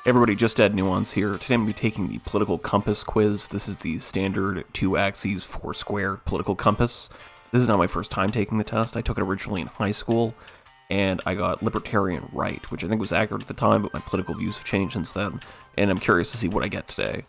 Hey everybody, JustAddNuance here. Today I'm going to be taking the political compass quiz. This is the standard 2-axes 4-square political compass. This is not my first time taking the test. I took it originally in high school, and I got libertarian right, which I think was accurate at the time, but my political views have changed since then, and I'm curious to see what I get today.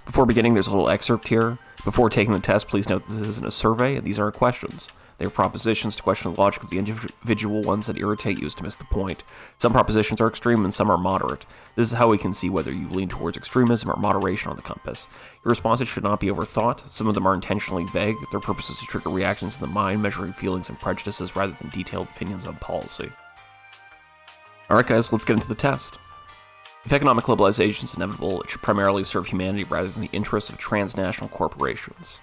Before beginning, there's a little excerpt here. Before taking the test, please note that this isn't a survey, and these aren't questions. They are propositions to question the logic of the individual ones that irritate you as to miss the point. Some propositions are extreme and some are moderate. This is how we can see whether you lean towards extremism or moderation on the compass. Your responses should not be overthought. Some of them are intentionally vague. Their purpose is to trigger reactions in the mind, measuring feelings and prejudices rather than detailed opinions on policy. Alright guys, let's get into the test. If economic globalization is inevitable, it should primarily serve humanity rather than the interests of transnational corporations.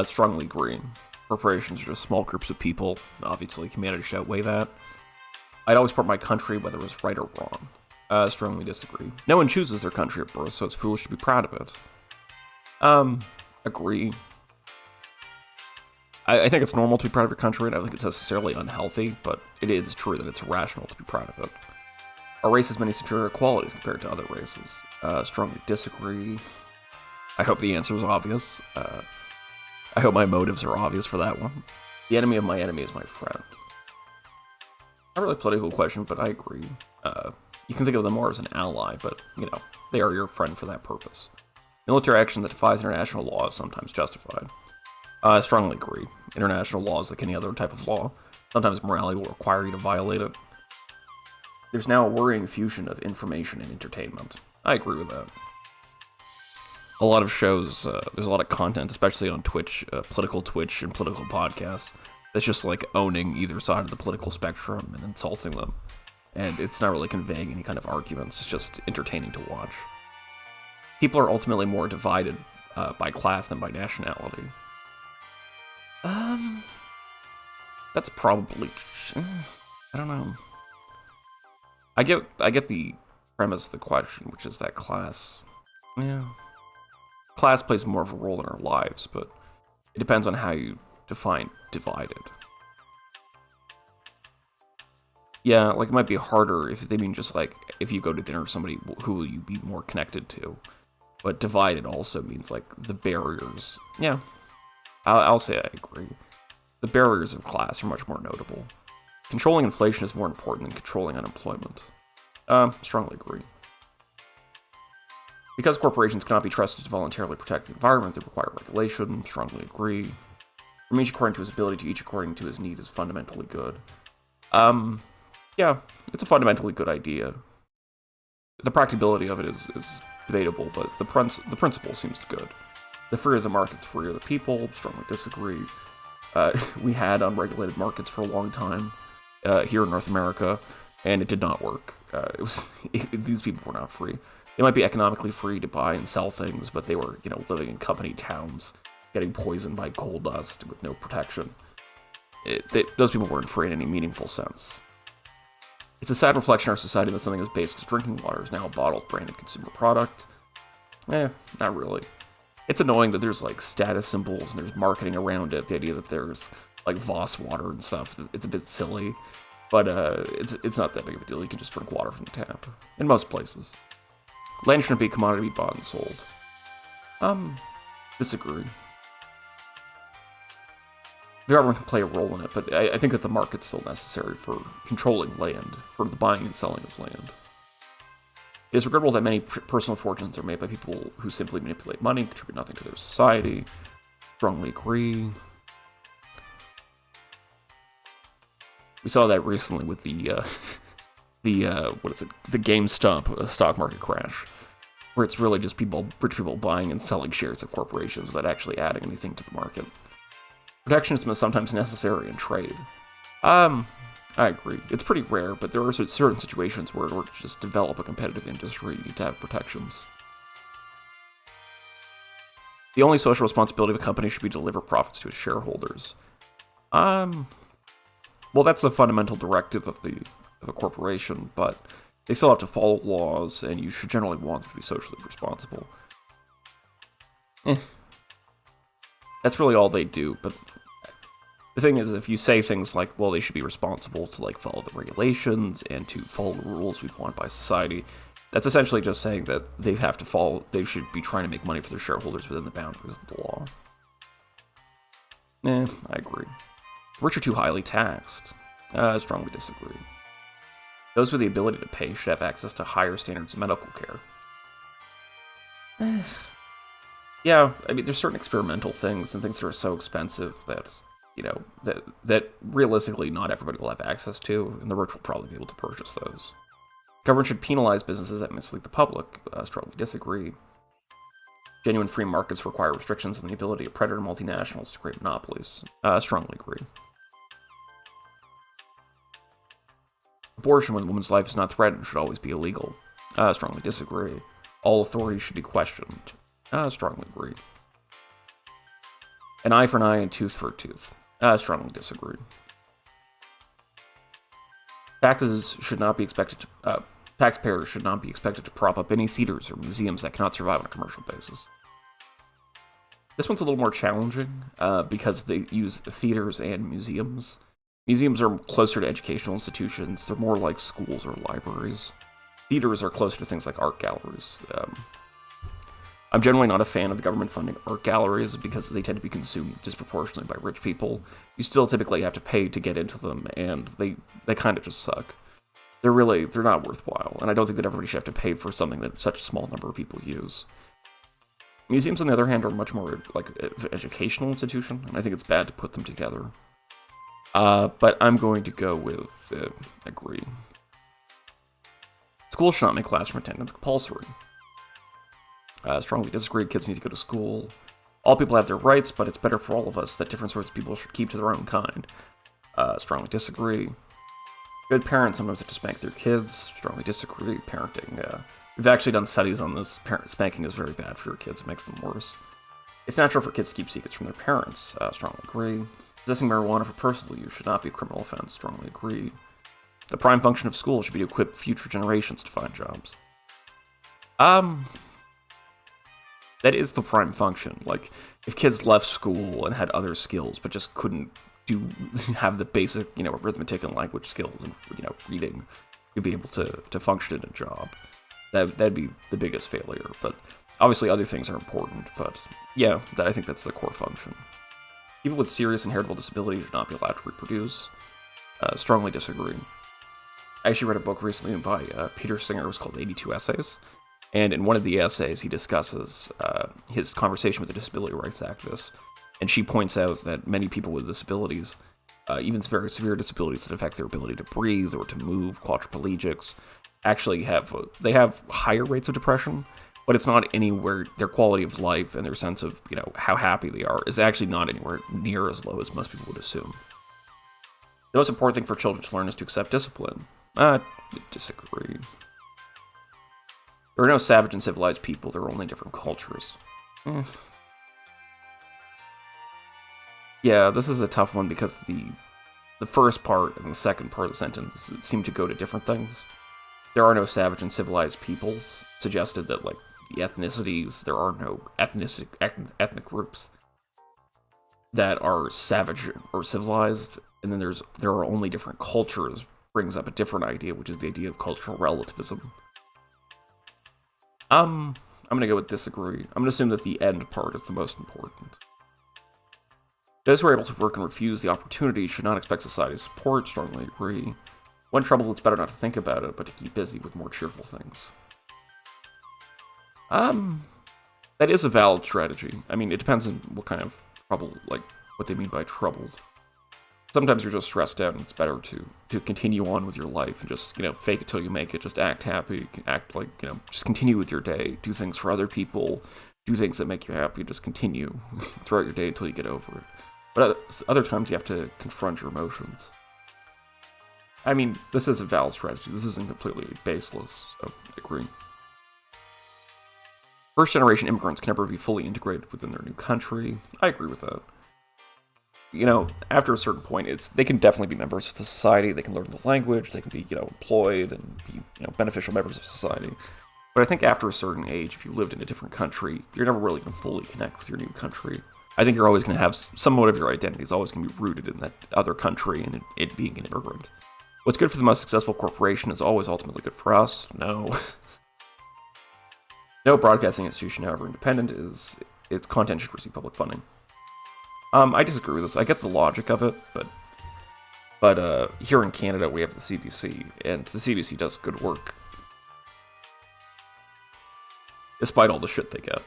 Strongly agree. Corporations are just small groups of people. Obviously, humanity should outweigh that. I'd always support my country, whether it was right or wrong. Strongly disagree. No one chooses their country at birth, so it's foolish to be proud of it. Agree. I think it's normal to be proud of your country, and I don't think it's necessarily unhealthy, but it is true that it's irrational to be proud of it. Our race has many superior qualities compared to other races. Strongly disagree. I hope the answer is obvious. I hope my motives are obvious for that one. The enemy of my enemy is my friend. Not really a political question, but I agree. You can think of them more as an ally, but, you know, they are your friend for that purpose. Military action that defies international law is sometimes justified. I strongly agree. International law is like any other type of law. Sometimes morality will require you to violate it. There's now a worrying fusion of information and entertainment. I agree with that. A lot of shows, there's a lot of content, especially on Twitch, political Twitch and political podcasts, that's just like owning either side of the political spectrum and insulting them. And it's not really conveying any kind of arguments, it's just entertaining to watch. People are ultimately more divided by class than by nationality. That's probably, I don't know. I get the premise of the question, which is that class, yeah. Class plays more of a role in our lives, but it depends on how you define divided. Yeah, like it might be harder if they mean just like, if you go to dinner with somebody, who will you be more connected to? But divided also means like the barriers. Yeah, I'll say I agree. The barriers of class are much more notable. Controlling inflation is more important than controlling unemployment. Strongly agree. Because corporations cannot be trusted to voluntarily protect the environment, they require regulation. Strongly agree. From each according to his ability to each according to his need is fundamentally good. Yeah, it's a fundamentally good idea. The practicability of it is debatable, but the principle seems good. The freer the market, the freer the people. Strongly disagree. We had unregulated markets for a long time here in North America, and it did not work. These people were not free. They might be economically free to buy and sell things, but they were, you know, living in company towns, getting poisoned by coal dust with no protection. Those people weren't free in any meaningful sense. It's a sad reflection of our society that something as basic as drinking water is now a bottled, branded consumer product. Not really. It's annoying that there's, like, status symbols and there's marketing around it. The idea that there's, like, Voss water and stuff. It's a bit silly. But it's not that big of a deal. You can just drink water from the tap. In most places. Land shouldn't be a commodity bought and sold. Disagree. The government can play a role in it, but I think that the market's still necessary for controlling land, for the buying and selling of land. It is regrettable that many personal fortunes are made by people who simply manipulate money, contribute nothing to their society. Strongly agree. We saw that recently with the the GameStop stock market crash, where it's really just rich people buying and selling shares of corporations without actually adding anything to the market. Protectionism is sometimes necessary in trade. I agree. It's pretty rare, but there are certain situations where in order to just develop a competitive industry, you need to have protections. The only social responsibility of a company should be to deliver profits to its shareholders. Well, that's the fundamental directive of a corporation, but they still have to follow laws, and you should generally want them to be socially responsible. That's really all they do, but the thing is, if you say things like, well, they should be responsible to, like, follow the regulations and to follow the rules we want by society, That's essentially just saying that they should be trying to make money for their shareholders within the boundaries of the law. I agree. Rich are too highly taxed. I strongly disagree. Those with the ability to pay should have access to higher standards of medical care. Yeah, I mean, there's certain experimental things and things that are so expensive that, that realistically not everybody will have access to, and the rich will probably be able to purchase those. Government should penalize businesses that mislead the public. Strongly disagree. Genuine free markets require restrictions on the ability of predator multinationals to create monopolies. Strongly agree. Abortion when a woman's life is not threatened should always be illegal. Strongly disagree. All authorities should be questioned. Strongly agree. An eye for an eye and tooth for a tooth. Strongly disagree. Taxpayers should not be expected to prop up any theaters or museums that cannot survive on a commercial basis. This one's a little more challenging because they use theaters and museums. Museums are closer to educational institutions. They're more like schools or libraries. Theaters are closer to things like art galleries. I'm generally not a fan of the government funding art galleries because they tend to be consumed disproportionately by rich people. You still typically have to pay to get into them, and they kind of just suck. They're not worthwhile, and I don't think that everybody should have to pay for something that such a small number of people use. Museums, on the other hand, are much more like an educational institution, and I think it's bad to put them together. But I'm going to go with agree. Schools should not make classroom attendance compulsory. Strongly disagree. Kids need to go to school. All people have their rights, but it's better for all of us that different sorts of people should keep to their own kind. Strongly disagree. Good parents sometimes have to spank their kids. Strongly disagree. Parenting. We've actually done studies on this. Spanking is very bad for your kids. It makes them worse. It's natural for kids to keep secrets from their parents. Strongly agree. Possessing marijuana for personal use should not be a criminal offense. Strongly agree. The prime function of school should be to equip future generations to find jobs. That is the prime function. Like, if kids left school and had other skills, but just couldn't have the basic, arithmetic and language skills and, reading, you'd be able to function in a job. That'd be the biggest failure. But obviously other things are important. But yeah, I think that's the core function. People with serious inheritable disabilities should not be allowed to reproduce. Strongly disagree. I actually read a book recently by Peter Singer. It was called 82 Essays. And in one of the essays, he discusses his conversation with a disability rights activist. And she points out that many people with disabilities, even very severe disabilities that affect their ability to breathe or to move, quadriplegics, actually have higher rates of depression, but it's not anywhere, their quality of life and their sense of, how happy they are is actually not anywhere near as low as most people would assume. The most important thing for children to learn is to accept discipline. Disagree. There are no savage and civilized people, there are only different cultures. Yeah, this is a tough one because the first part and the second part of the sentence seem to go to different things. There are no savage and civilized peoples, suggested that, like, the ethnicities, there are no ethnic groups that are savage or civilized, and then there are only different cultures, brings up a different idea, which is the idea of cultural relativism. I'm gonna go with disagree. I'm gonna assume that the end part is the most important. Those who are able to work and refuse the opportunity should not expect society's support. Strongly agree. When trouble, it's better not to think about it, but to keep busy with more cheerful things. That is a valid strategy. I mean, it depends on what kind of trouble, like, what they mean by troubled. Sometimes you're just stressed out, and it's better to continue on with your life and just, fake it till you make it. Just act happy, act like, just continue with your day. Do things for other people. Do things that make you happy. Just continue throughout your day until you get over it. But other times you have to confront your emotions. I mean, this is a valid strategy. This isn't completely baseless, so I agree. First-generation immigrants can never be fully integrated within their new country. I agree with that. After a certain point, they can definitely be members of the society. They can learn the language. They can be, employed and be, beneficial members of society. But I think after a certain age, if you lived in a different country, you're never really going to fully connect with your new country. I think you're always going to have somewhat of your identity is always going to be rooted in that other country and it being an immigrant. What's good for the most successful corporation is always ultimately good for us. No. No broadcasting institution, however independent, its content should receive public funding. I disagree with this. I get the logic of it, but here in Canada we have the CBC, and the CBC does good work, despite all the shit they get.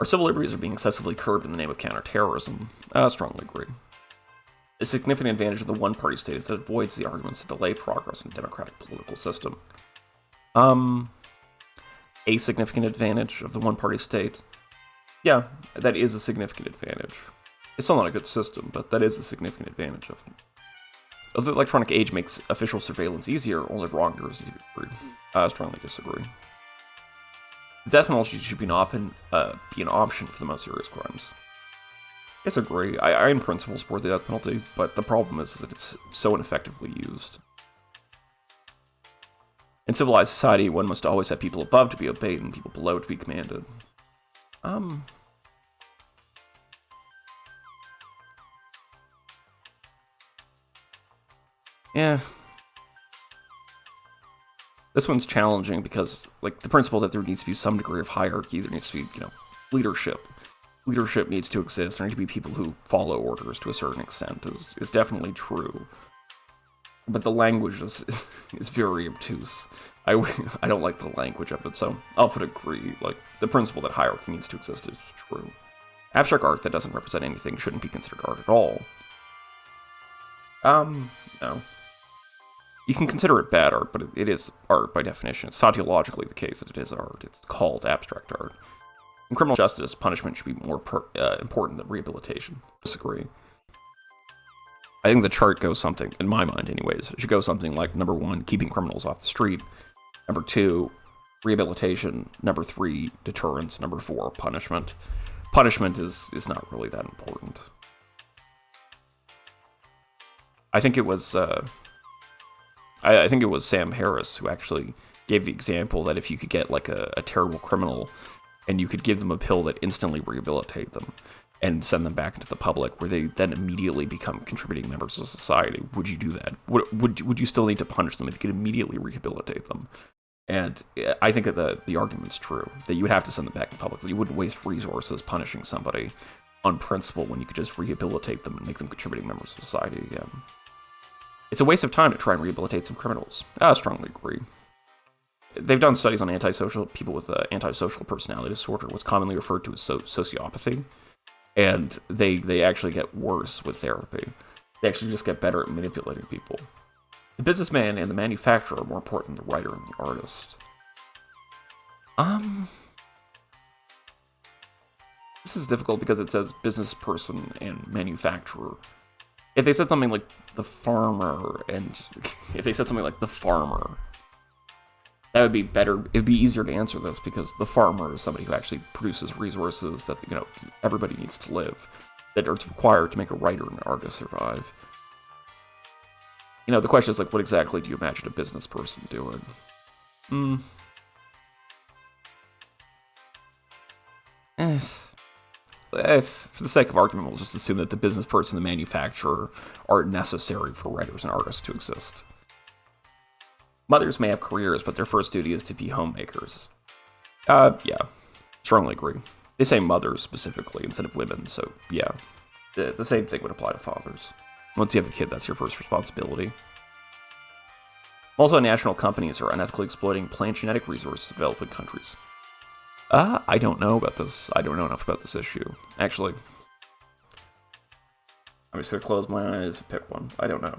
Our civil liberties are being excessively curbed in the name of counterterrorism. I strongly agree. A significant advantage of the one-party state is that it avoids the arguments that delay progress in a democratic political system. A significant advantage of the one-party state? Yeah, that is a significant advantage. It's still not a good system, but that is a significant advantage of it. Although the electronic age makes official surveillance easier, only wrongdoers need to be freed. I strongly disagree. The death penalty should be an option for the most serious crimes. I disagree. I in principle support the death penalty, but the problem is that it's so ineffectively used. In civilized society, one must always have people above to be obeyed and people below to be commanded. Yeah. This one's challenging because, like, the principle that there needs to be some degree of hierarchy, there needs to be, leadership. Leadership needs to exist. There need to be people who follow orders to a certain extent is definitely true. But the language is very obtuse. I don't like the language of it, so I'll put agree. Like, the principle that hierarchy needs to exist is true. Abstract art that doesn't represent anything shouldn't be considered art at all. No. You can consider it bad art, but it is art by definition. It's sociologically the case that it is art. It's called abstract art. In criminal justice, punishment should be more important than rehabilitation. Disagree. I think the chart goes something, in my mind anyways, it should go something like, number 1, keeping criminals off the street. Number 2, rehabilitation. Number 3, deterrence. Number 4, punishment. Punishment is not really that important. I think it was I think it was Sam Harris who actually gave the example that if you could get like a terrible criminal and you could give them a pill that instantly rehabilitate them and send them back into the public where they then immediately become contributing members of society, would you do that? Would you still need to punish them if you could immediately rehabilitate them? And I think that the argument's true, that you would have to send them back in public. You wouldn't waste resources punishing somebody on principle when you could just rehabilitate them and make them contributing members of society again. It's a waste of time to try and rehabilitate some criminals. I strongly agree. They've done studies on people with antisocial personality disorder, what's commonly referred to as sociopathy, and they actually get worse with therapy. They actually just get better at manipulating people. The businessman and the manufacturer are more important than the writer and the artist. This is difficult because it says business person and manufacturer. If they said something like the farmer, and if they said something like the farmer, that would be better. It'd be easier to answer this because the farmer is somebody who actually produces resources that, everybody needs to live, that are required to make a writer and an artist survive. The question is, like, what exactly do you imagine a business person doing? For the sake of argument, we'll just assume that the business person and the manufacturer are necessary for writers and artists to exist. Mothers may have careers, but their first duty is to be homemakers. Yeah, strongly agree. They say mothers specifically instead of women, so yeah. The same thing would apply to fathers. Once you have a kid, that's your first responsibility. Multinational companies are unethically exploiting plant genetic resources in developing countries. I don't know about this. I don't know enough about this issue. Actually, I'm just gonna close my eyes and pick one. I don't know.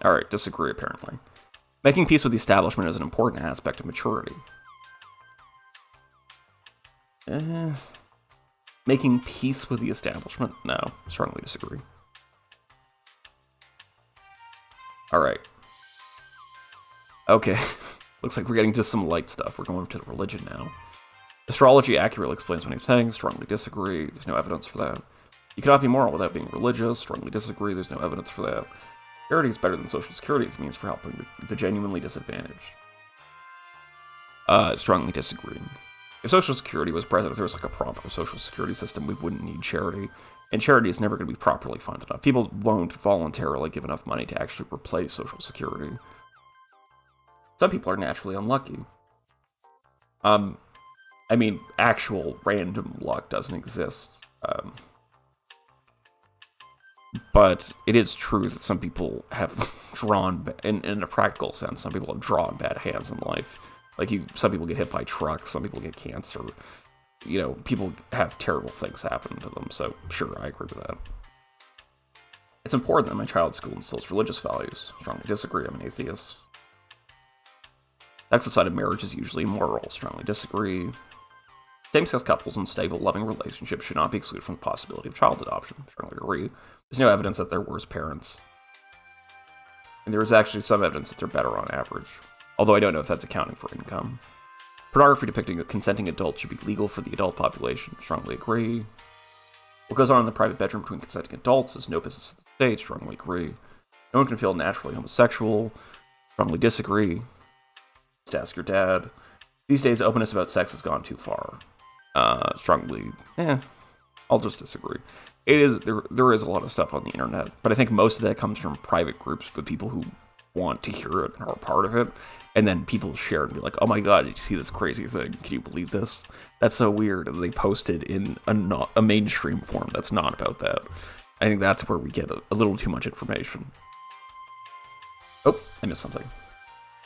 Alright, disagree apparently. Making peace with the establishment is an important aspect of maturity. Making peace with the establishment? No, strongly disagree. Alright. Okay. Looks like we're getting to some light stuff. We're going to the religion now. Astrology accurately explains many things. Strongly disagree. There's no evidence for that. You cannot be moral without being religious. Strongly disagree. There's no evidence for that. Charity is better than social security as a means for helping the genuinely disadvantaged. Strongly disagree. If social security was present, if there was like a proper social security system, we wouldn't need charity. And charity is never going to be properly funded enough. People won't voluntarily give enough money to actually replace social security. Some people are naturally unlucky. I mean, actual random luck doesn't exist. But it is true that some people have drawn, in a practical sense, some people have drawn bad hands in life. Like, some people get hit by trucks, some people get cancer. You know, people have terrible things happen to them, so sure, I agree with that. It's important that my child's school instills religious values. Strongly disagree, I'm an atheist. Sex outside of marriage is usually immoral. Strongly disagree. Same-sex couples in stable, loving relationships should not be excluded from the possibility of child adoption. Strongly agree. There's no evidence that they're worse parents. And there is actually some evidence that they're better on average. Although I don't know if that's accounting for income. Pornography depicting a consenting adult should be legal for the adult population. Strongly agree. What goes on in the private bedroom between consenting adults is no business of the state. Strongly agree. No one can feel naturally homosexual. Strongly disagree. Just ask your dad. These days, openness about sex has gone too far. I'll just disagree. There is a lot of stuff on the internet, but I think most of that comes from private groups with people who want to hear it and are part of it, and then people share it and be like, oh my god, did you see this crazy thing? Can you believe this? That's so weird. And they post it in a mainstream form that's not about that. I think that's where we get a little too much information. Oh, I missed something.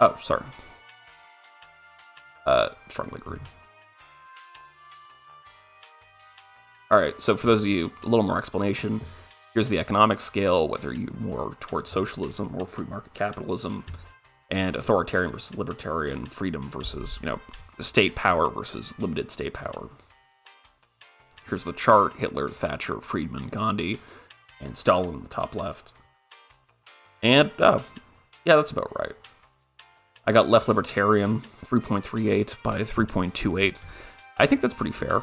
Oh, sorry. Strongly agree. Alright, so for those of you, a little more explanation. Here's the economic scale, whether you're more towards socialism or free market capitalism, and authoritarian versus libertarian, freedom versus, state power versus limited state power. Here's the chart: Hitler, Thatcher, Friedman, Gandhi, and Stalin in the top left. And, yeah, that's about right. I got left libertarian, 3.38 by 3.28. I think that's pretty fair.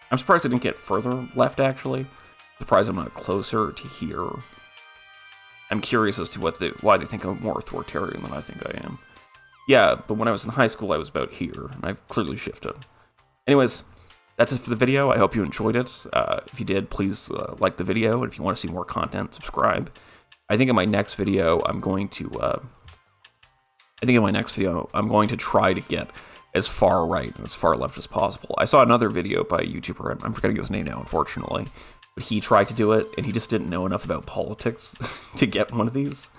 I'm surprised I didn't get further left, actually. Surprised I'm not closer to here. I'm curious as to why they think I'm more authoritarian than I think I am. Yeah, but when I was in high school, I was about here, and I've clearly shifted. Anyways, that's it for the video. I hope you enjoyed it. If you did, please like the video, and if you want to see more content, subscribe. I think in my next video, I'm going to try to get as far right and as far left as possible. I saw another video by a YouTuber, I'm forgetting his name now, unfortunately, but he tried to do it, and he just didn't know enough about politics to get one of these.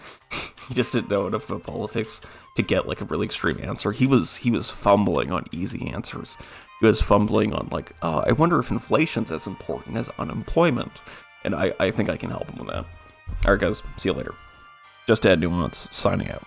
He just didn't know enough about politics to get, like, a really extreme answer. He was fumbling on easy answers. He was fumbling on, like, I wonder if inflation's as important as unemployment. And I think I can help him with that. Alright, guys, see you later. JustAddNuance, signing out.